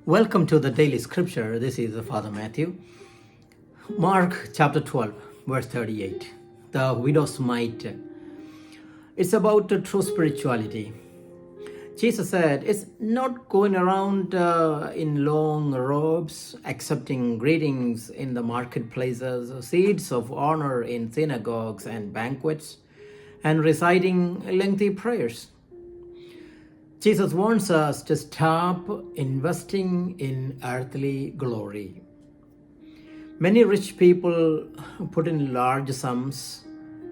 Welcome to the daily scripture. This is Father Matthew. Mark chapter 12, verse 38. The widow's mite. It's about true spirituality. Jesus said, it's not going around in long robes, accepting greetings in the marketplaces, seats of honor in synagogues and banquets, and reciting lengthy prayers. Jesus wants us to stop investing in earthly glory. Many rich people put in large sums.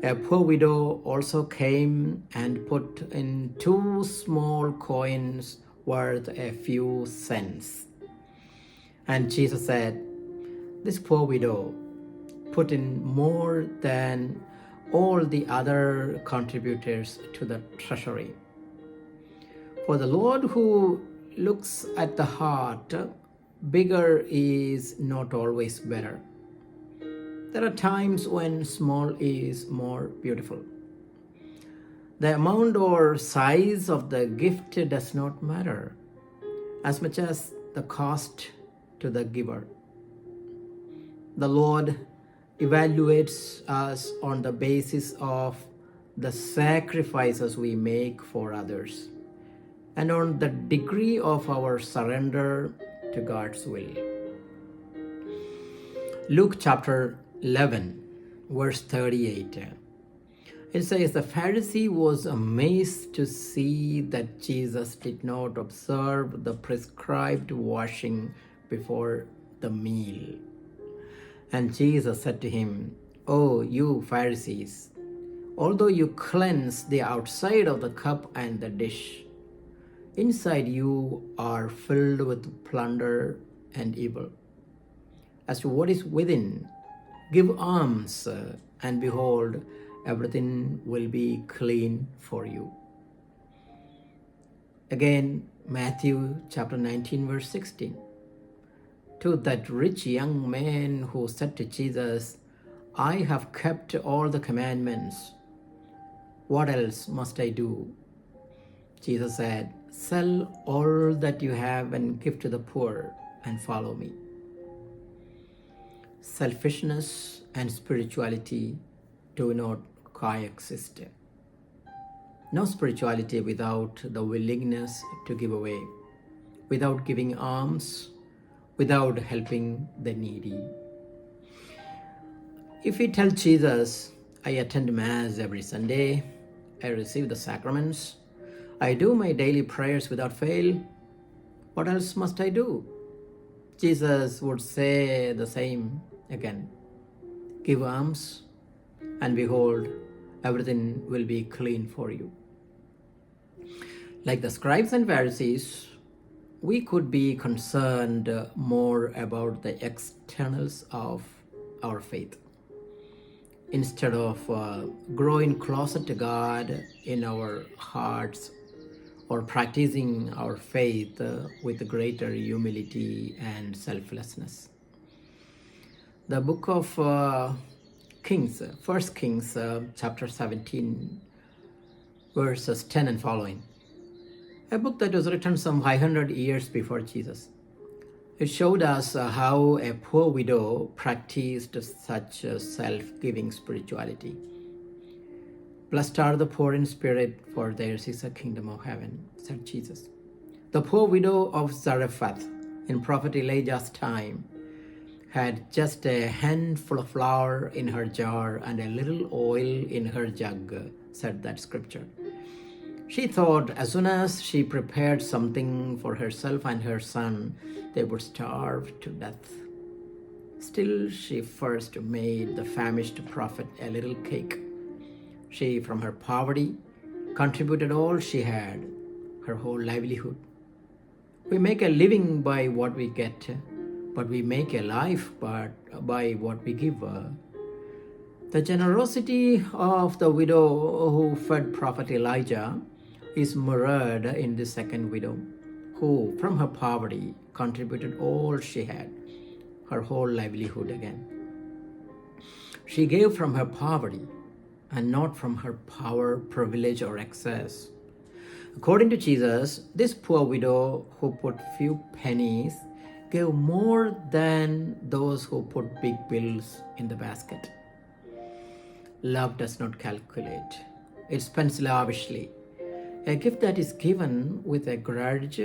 A poor widow also came and put in 2 small coins worth a few cents. And Jesus said, this poor widow put in more than all the other contributors to the treasury. For the Lord who looks at the heart, bigger is not always better. There are times when small is more beautiful. The amount or size of the gift does not matter as much as the cost to the giver. The Lord evaluates us on the basis of the sacrifices we make for others, and on the degree of our surrender to God's will. Luke chapter 11, verse 38. It says, the Pharisee was amazed to see that Jesus did not observe the prescribed washing before the meal. And Jesus said to him, "Oh, you Pharisees, although you cleanse the outside of the cup and the dish, inside you are filled with plunder and evil. As to what is within, give alms, and behold, everything will be clean for you." Again, Matthew chapter 19, verse 16. To that rich young man who said to Jesus, "I have kept all the commandments. What else must I do?" Jesus said, "Sell all that you have and give to the poor and follow me." Selfishness and spirituality do not coexist. No spirituality without the willingness to give away, without giving alms, without helping the needy. If we tell Jesus, "I attend Mass every Sunday, I receive the sacraments, I do my daily prayers without fail, what else must I do?" Jesus would say the same again. Give alms, and behold, everything will be clean for you. Like the scribes and Pharisees, we could be concerned more about the externals of our faith, instead of growing closer to God in our hearts, or practicing our faith with greater humility and selflessness. The book of Kings, 1 Kings chapter 17, verses 10 and following. A book that was written some 500 years before Jesus. It showed us how a poor widow practiced such self-giving spirituality. "Blessed are the poor in spirit, for theirs is the kingdom of heaven," said Jesus. The poor widow of Zarephath in Prophet Elijah's time had just a handful of flour in her jar and a little oil in her jug, said that scripture. She thought as soon as she prepared something for herself and her son, they would starve to death. Still, she first made the famished prophet a little cake. She, from her poverty, contributed all she had, her whole livelihood. We make a living by what we get, but we make a life by what we give. The generosity of the widow who fed Prophet Elijah is mirrored in the second widow, who, from her poverty, contributed all she had, her whole livelihood again. She gave from her poverty and not from her power, privilege, or excess. According to Jesus, this poor widow who put few pennies gave more than those who put big bills in the basket. Love does not calculate. It spends lavishly. A gift that is given with a grudge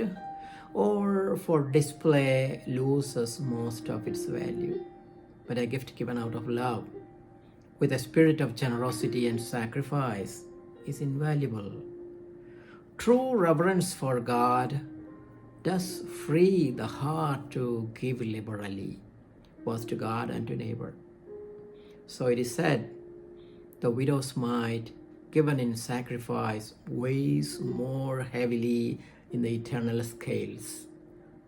or for display loses most of its value. But a gift given out of love, with a spirit of generosity and sacrifice, is invaluable. True reverence for God does free the heart to give liberally, both to God and to neighbor. So it is said, the widow's mite given in sacrifice weighs more heavily in the eternal scales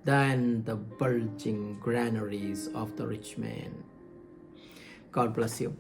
than the bulging granaries of the rich man. God bless you.